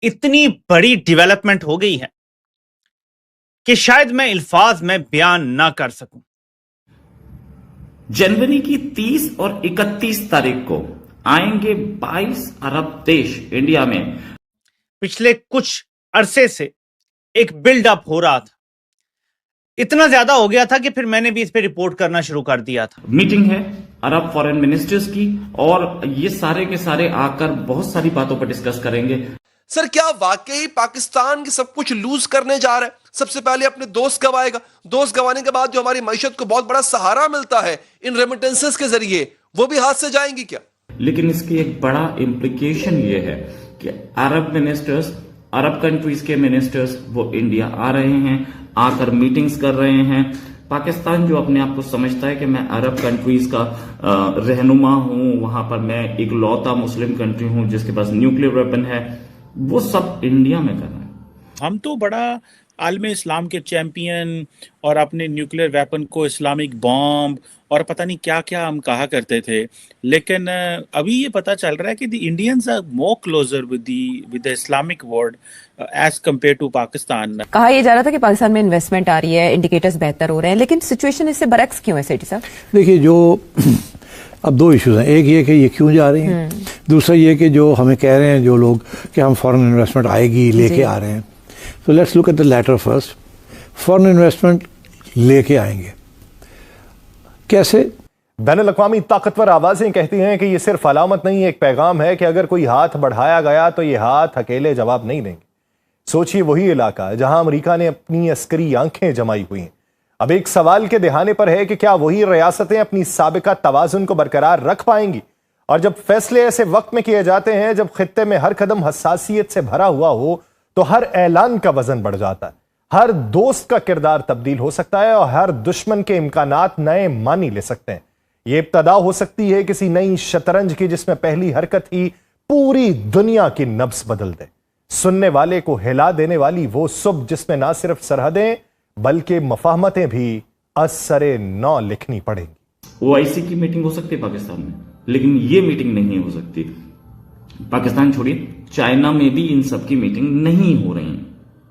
इतनी बड़ी डेवलपमेंट हो गई है कि शायद मैं अल्फाज में बयान ना कर सकूं। जनवरी की 30 और 31 तारीख को आएंगे 22 अरब देश इंडिया में। पिछले कुछ अरसे से एक बिल्डअप हो रहा था, इतना ज्यादा हो गया था कि फिर मैंने भी इस पे रिपोर्ट करना शुरू कर दिया था। मीटिंग है अरब फॉरेन मिनिस्टर्स की और ये सारे के सारे आकर बहुत सारी बातों पर डिस्कस करेंगे। सर क्या वाकई पाकिस्तान की सब कुछ लूज करने जा रहा है? सबसे पहले अपने दोस्त गवाएगा, दोस्त गवाने के बाद जो हमारी मईशत को बहुत बड़ा सहारा मिलता है इन रेमिटेंसेस के जरिए, वो भी हाथ से जाएंगी क्या? लेकिन इसकी एक बड़ा इम्प्लीकेशन ये है कि अरब मिनिस्टर्स, अरब कंट्रीज के मिनिस्टर्स वो इंडिया आ रहे हैं, आकर मीटिंग्स कर रहे हैं। पाकिस्तान जो अपने आप को समझता है कि मैं अरब कंट्रीज का रहनुमा हूं, वहां पर मैं एक लौता मुस्लिम कंट्री हूं जिसके पास न्यूक्लियर वेपन है, वो सब इंडिया में कर रहे हैं। हम तो बड़ा आलम इस्लाम के चैंपियन और अपने न्यूक्लियर वेपन को इस्लामिक बॉम्ब और पता नहीं क्या क्या हम कहा करते थे, लेकिन अभी ये पता चल रहा है कि the Indians are more closer with the Islamic world as compare to Pakistan. कहा यह जा रहा था कि पाकिस्तान में इन्वेस्टमेंट आ रही है, इंडिकेटर्स बेहतर हो रहे हैं, लेकिन सिचुएशन इससे बरक्स क्यों है सेठी साहब? देखिए, जो अब दो इश्यूज हैं। एक ये कि ये क्यों जा रही हैं, दूसरा ये कि जो हमें कह रहे हैं जो लोग कि हम फॉरेन इन्वेस्टमेंट आएगी लेके आ रहे हैं। तो let's look at the latter first. Foreign investment लेके आएंगे कैसे? बैनुल-अक़वामी ताकतवर आवाज़ें कहती हैं कि ये सिर्फ अलामत नहीं, एक पैगाम है कि अगर कोई हाथ बढ़ाया गया तो ये हाथ अकेले जवाब नहीं देंगे। सोचिए, वही इलाका जहां अमेरिका ने अपनी अस्करी आंखें जमाई हुई हैं, अब एक सवाल के दहाने पर है कि क्या वही रियासतें अपनी साबिका तवाज़ुन को बरकरार रख पाएंगी? और जब फैसले ऐसे वक्त में किए जाते हैं जब खित्ते में हर कदम हसासियत से भरा हुआ हो, तो हर ऐलान का वजन बढ़ जाता है, हर दोस्त का किरदार तब्दील हो सकता है और हर दुश्मन के इम्कानात नए मानी ले सकते हैं। ये इब्तदा हो सकती है किसी नई शतरंज की जिसमें पहली हरकत ही पूरी दुनिया की नब्ज बदल दे, सुनने वाले को हिला देने वाली वो सुबह जिसमें ना सिर्फ सरहदें बल्कि मफाहमतें भी असरे नौ लिखनी पड़ेंगी। ओआईसी की मीटिंग हो सकती है पाकिस्तान में, लेकिन ये मीटिंग नहीं हो सकती। पाकिस्तान छोड़िए, चाइना में भी इन सब की मीटिंग नहीं हो रही।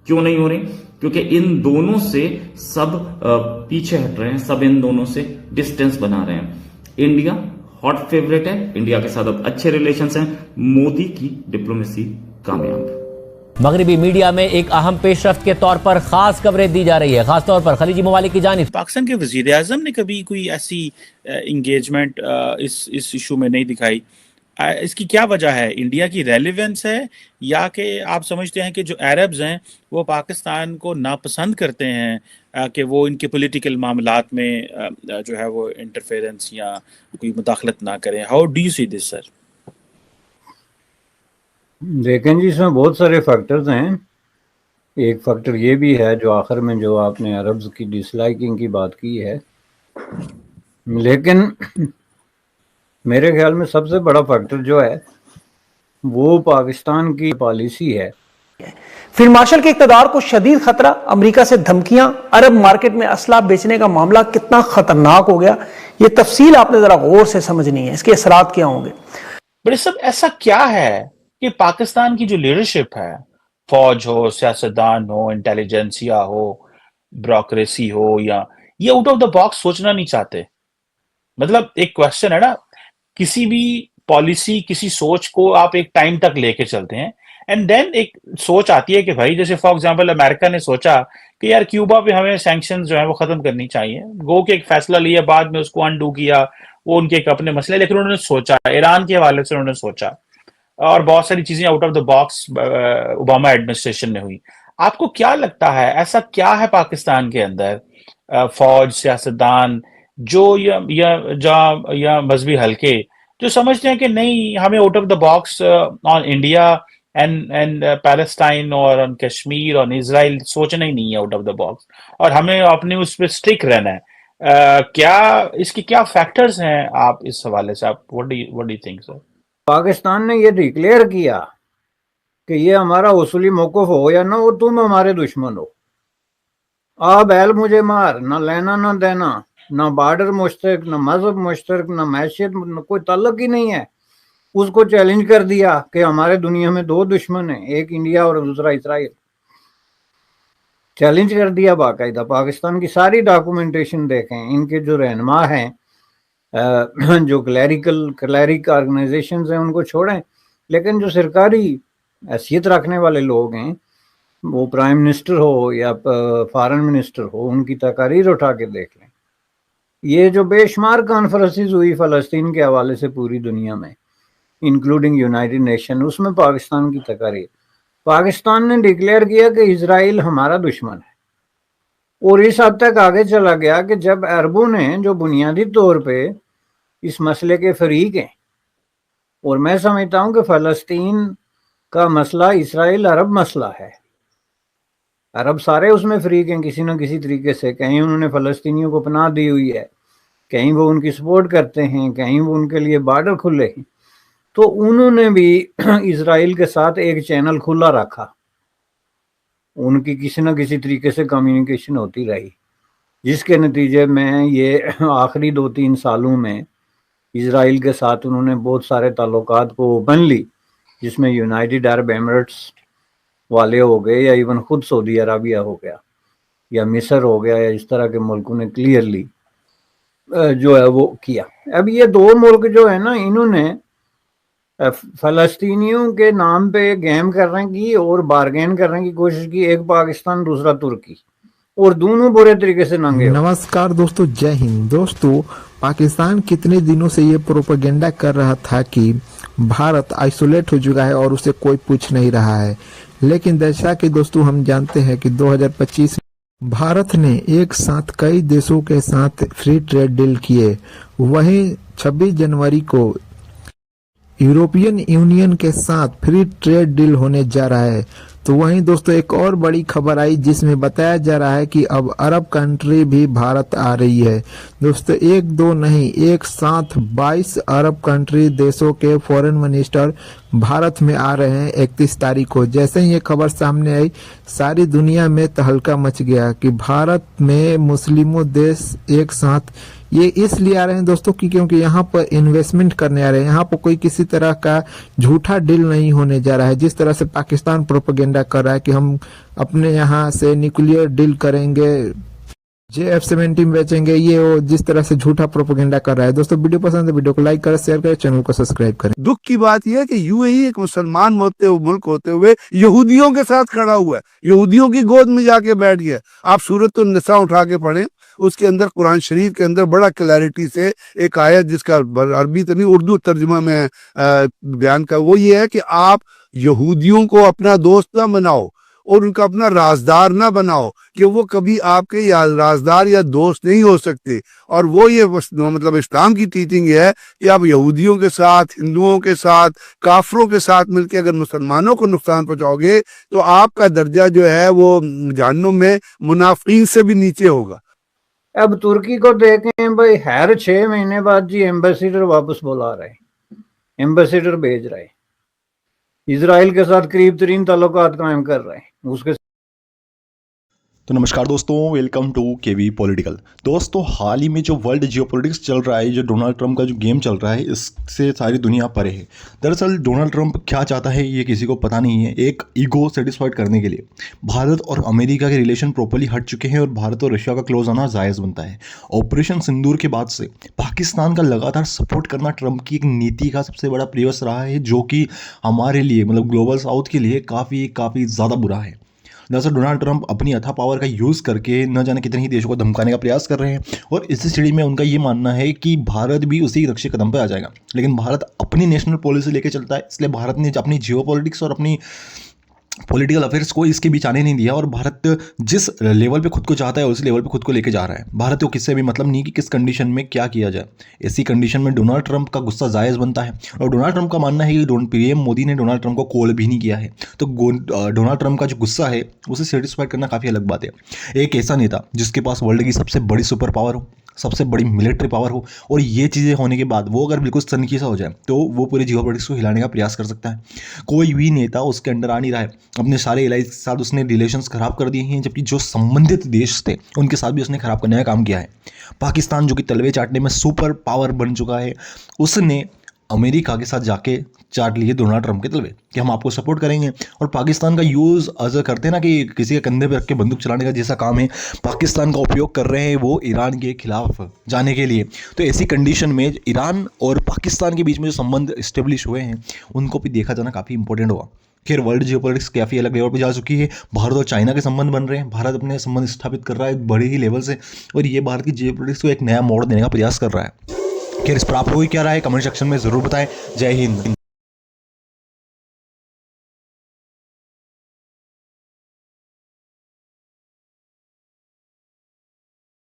क्यों नहीं हो रही? क्योंकि इन दोनों से सब पीछे हट रहे हैं, सब इन दोनों से डिस्टेंस बना रहे हैं। इंडिया हॉट फेवरेट है, इंडिया के साथ अब अच्छे रिलेशंस हैं, मोदी की डिप्लोमेसी कामयाब। मगरबी मीडिया में एक अहम पेशरफ्त के तौर पर खास कवरेज दी जा रही है, खासतौर पर खलीजी ममालिक की जानिब। पाकिस्तान के वजीर आजम ने कभी कोई ऐसी इंगेजमेंट इस इशू में नहीं दिखाई। इसकी क्या वजह है? इंडिया की रेलिवेंस है या कि आप समझते हैं कि जो अरब्स हैं वो पाकिस्तान को नापसंद करते हैं कि वो इनके पॉलिटिकल मामलात में जो है वो इंटरफेरेंस या कोई मुदाखलत ना करें? How do you see this sir? देखें जी, इसमें बहुत सारे फैक्टर्स हैं। एक फैक्टर ये भी है जो आखिर में जो आपने अरब्स की डिसलाइकिंग की बात की है, लेकिन मेरे ख्याल में सबसे बड़ा फैक्टर जो है वो पाकिस्तान की पॉलिसी है। फील्ड मार्शल के इक़्तिदार को शदीद खतरा, अमेरिका से धमकियां, अरब मार्केट में असला बेचने का मामला कितना खतरनाक हो गया, ये तफसील आपने जरा गौर से समझनी है, इसके असरात क्या होंगे। बड़े सब ऐसा क्या है कि पाकिस्तान की जो लीडरशिप है, फौज हो, सियासतदान हो, इंटेलिजेंसिया हो, ब्यूरोक्रेसी हो, या ये आउट ऑफ द बॉक्स सोचना नहीं चाहते? मतलब एक क्वेश्चन है ना, किसी भी पॉलिसी, किसी सोच को आप एक टाइम तक लेके चलते हैं एंड देन एक सोच आती है कि भाई, जैसे फॉर एग्जांपल अमेरिका ने सोचा कि यार क्यूबा पे हमें सैंक्शंस जो है वो खत्म करनी चाहिए, गो के एक फैसला लिया, बाद में उसको अनडू किया, वो उनके एक अपने मसले, लेकिन उन्होंने सोचा, ईरान के हवाले से उन्होंने सोचा, और बहुत सारी चीजें out of the box Obama administration में हुई। आपको क्या लगता है, ऐसा क्या है पाकिस्तान के अंदर, फौज, सियासतदान जो या मजहबी हल्के जो समझते हैं कि नहीं, हमें out of the box on India and Palestine और ऑन कश्मीर और इजराइल सोचना ही नहीं है आउट ऑफ द बॉक्स, और हमें अपने उस पर स्टिक रहना है? क्या इसके क्या फैक्टर्स हैं? आप इस हवाले से आप what do you think sir? Pakistan ने ये डिक्लेयर किया कि ये हमारा उसूली मौक़िफ़ हो या ना हो, तुम हमारे दुश्मन हो, आप बैल मुझे मार, ना लेना ना देना, ना बॉर्डर मुश्तरक, ना मजहब मुश्तरक, ना मैशियत, कोई ताल्लुक ही नहीं है। उसको चैलेंज कर दिया कि हमारे दुनिया में दो दुश्मन हैं, एक इंडिया और दूसरा इसराइल। चैलेंज कर दिया बाकायदा। पाकिस्तान की सारी डॉक्यूमेंटेशन देखें, इनके जो रहनुमा हैं, जो क्लैरिक ऑर्गेनाइजेशन हैं उनको छोड़ें, लेकिन जो सरकारी हैसियत रखने वाले लोग हैं, वो प्राइम मिनिस्टर हो या फॉरेन मिनिस्टर हो, उनकी तकारीर उठा के देख लें। ये जो बेशुमार कॉन्फ्रेंसेस हुई फ़लस्तीन के हवाले से पूरी दुनिया में, इंक्लूडिंग यूनाइटेड नेशन, उसमें पाकिस्तान की तकारीर, पाकिस्तान ने डिक्लेयर किया कि इजराइल हमारा दुश्मन है। और इस हद तक आगे चला गया कि जब अरबों ने, जो बुनियादी तौर पे इस मसले के फरीक हैं, और मैं समझता हूं कि फ़लस्तीन का मसला इसराइल अरब मसला है, अरब सारे उसमें फरीक हैं किसी न किसी तरीके से। कहीं उन्होंने फ़लस्तीनियों को पनाह दी हुई है, कहीं वो उनकी सपोर्ट करते हैं, कहीं वो उनके लिए बॉर्डर खुले हैं। तो उन्होंने भी इसराइल के साथ एक चैनल खुला रखा, उनकी किसी न किसी तरीके से कम्युनिकेशन होती रही, जिसके नतीजे में ये आखिरी 2-3 सालों में इसराइल के साथ उन्होंने बहुत सारे ताल्लुकात को ओपनली, जिसमें यूनाइटेड अरब एमिरेट्स वाले हो गए या इवन खुद सऊदी अरबिया हो गया या मिस्र हो गया या इस तरह के मुल्कों ने क्लियरली जो है वो किया। अब ये दो मुल्क जो है ना, इन्होंने फ़लस्तीनियों के नाम पे गेम करने की और बार्गेन करने की कोशिश की, एक पाकिस्तान दूसरा तुर्की, और दोनों बुरे तरीके से नंगे। नमस्कार दोस्तों, जय हिंद। दोस्तों, पाकिस्तान कितने दिनों से ये प्रोपेगेंडा कर रहा था कि भारत आइसोलेट हो चुका है और उसे कोई पूछ नहीं रहा है, लेकिन जैसा कि दोस्तों हम जानते हैं कि 2025 भारत ने एक साथ कई देशों के साथ फ्री ट्रेड डील किए। वहीं 26 जनवरी को यूरोपियन यूनियन के साथ फ्री ट्रेड डील होने जा रहा है। तो वहीं दोस्तों एक और बड़ी खबर आई जिसमें बताया जा रहा है कि अब अरब कंट्री भी भारत आ रही है। दोस्तों एक दो नहीं, एक साथ 22 अरब कंट्री देशों के फॉरेन मिनिस्टर भारत में आ रहे हैं 31 तारीख को। जैसे ही ये खबर सामने आई, सारी दुनिया में तहलका मच गया कि भारत में मुस्लिमों देश एक साथ ये इसलिए आ रहे हैं दोस्तों क्योंकि यहाँ पर इन्वेस्टमेंट करने आ रहे हैं। यहाँ पर कोई किसी तरह का झूठा डील नहीं होने जा रहा है। जिस तरह से पाकिस्तान प्रोपेगेंडा कर रहा है कि हम अपने यहाँ से न्यूक्लियर डील करेंगे, JF-17 बेचेंगे, ये वो जिस तरह से झूठा प्रोपेगेंडा कर रहा है। दोस्तों वीडियो पसंद है, वीडियो को लाइक करें, शेयर करें, चैनल को सब्सक्राइब करें। दुख की बात यह है कि यूएई एक मुसलमान मुल्क होते हुए यहूदियों के साथ खड़ा हुआ है, यहूदियों की गोद में जाके बैठ गया। आप सूरत निसा उठा के पढ़ें, उसके अंदर कुरान शरीफ के अंदर बड़ा क्लैरिटी से एक आयत जिसका अरबी तो नहीं उर्दू तर्जुमा में बयान का, वो ये है कि आप यहूदियों को अपना दोस्त ना बनाओ और उनका अपना राजदार ना बनाओ, कि वो कभी आपके या राजदार या दोस्त नहीं हो सकते। और वो ये मतलब इस्लाम की टीचिंग है कि आप यहूदियों के साथ, हिंदुओं के साथ, काफरों के साथ मिलकर अगर मुसलमानों को नुकसान पहुंचाओगे तो आपका दर्जा जो है वो जहन्नुम में मुनाफिकीन से भी नीचे होगा। अब तुर्की को देखें भाई, हर 6 महीने बाद जी एम्बेसडर वापस बुला रहे, एम्बेसडर भेज रहे, इजराइल के साथ करीब तरीन ताल्लुकात कायम कर रहे हैं उसके। तो नमस्कार दोस्तों, वेलकम टू केवी पॉलिटिकल। दोस्तों हाल ही में जो वर्ल्ड जियोपॉलिटिक्स चल रहा है, जो डोनाल्ड ट्रंप का जो गेम चल रहा है, इससे सारी दुनिया परे है। दरअसल डोनाल्ड ट्रंप क्या चाहता है ये किसी को पता नहीं है। एक ईगो सेटिस्फाइड करने के लिए भारत और अमेरिका के रिलेशन प्रॉपर्ली हट चुके हैं और भारत और रशिया का क्लोज आना जायज़ बनता है। ऑपरेशन सिंदूर के बाद से पाकिस्तान का लगातार सपोर्ट करना ट्रंप की एक नीति का सबसे बड़ा प्रयास रहा है, जो कि हमारे लिए मतलब ग्लोबल साउथ के लिए काफ़ी ज़्यादा बुरा है। दरअसल डोनाल्ड ट्रंप अपनी अथा पावर का यूज़ करके न जाने कितने ही देशों को धमकाने का प्रयास कर रहे हैं और इस स्थिति में उनका ये मानना है कि भारत भी उसी रक्षे कदम पर आ जाएगा। लेकिन भारत अपनी नेशनल पॉलिसी लेके चलता है, इसलिए भारत ने अपनी जियोपॉलिटिक्स और अपनी पॉलिटिकल अफेयर्स को इसके बीच आने नहीं दिया और भारत जिस लेवल पे खुद को चाहता है उस लेवल पे खुद को लेके जा रहा है। भारत को किससे भी मतलब नहीं कि किस कंडीशन में क्या किया जाए। ऐसी कंडीशन में डोनाल्ड ट्रंप का गुस्सा जायज़ बनता है और डोनाल्ड ट्रंप का मानना है कि पीएम मोदी ने डोनाल्ड ट्रंप को कॉल भी नहीं किया है। तो डोनाल्ड ट्रंप का जो गुस्सा है उसे सेटिस्फाइड करना काफ़ी अलग बात है। एक ऐसा नेता जिसके पास वर्ल्ड की सबसे बड़ी सुपर पावर हो, सबसे बड़ी मिलिट्री पावर हो और ये चीज़ें होने के बाद वो अगर बिल्कुल सनकी सा हो जाए तो वो पूरे जियोपॉलिटिक्स को हिलाने का प्रयास कर सकता है। कोई भी नेता उसके अंडर आ नहीं रहा है। अपने सारे एलाइज के साथ उसने रिलेशंस खराब कर दिए हैं, जबकि जो संबंधित देश थे उनके साथ भी उसने खराब करने का काम किया है। पाकिस्तान जो कि तलवे चाटने में सुपर पावर बन चुका है, उसने अमेरिका के साथ जाके चाट लिए डोनाल्ड ट्रंप के तलवे कि हम आपको सपोर्ट करेंगे। और पाकिस्तान का यूज़ अजर करते हैं ना कि किसी के कंधे पे रख के बंदूक चलाने का जैसा काम है, पाकिस्तान का उपयोग कर रहे हैं वो ईरान के खिलाफ जाने के लिए। तो ऐसी कंडीशन में ईरान और पाकिस्तान के बीच में जो संबंध इस्टेब्लिश हुए हैं उनको भी देखा जाना काफ़ी इंपॉर्टेंट हुआ। खैर वर्ल्ड जियोपॉलिटिक्स काफ़ी अलग लेवल पर जा चुकी है। भारत और चाइना के संबंध बन रहे हैं, भारत अपने संबंध स्थापित कर रहा है बड़े ही लेवल से, और ये भारत की जियोपॉलिटिक्स को एक नया मोड़ देने का प्रयास कर रहा है। खैर इस पर आप लोगों की क्या राय है कमेंट सेक्शन में ज़रूर बताएं। जय हिंद।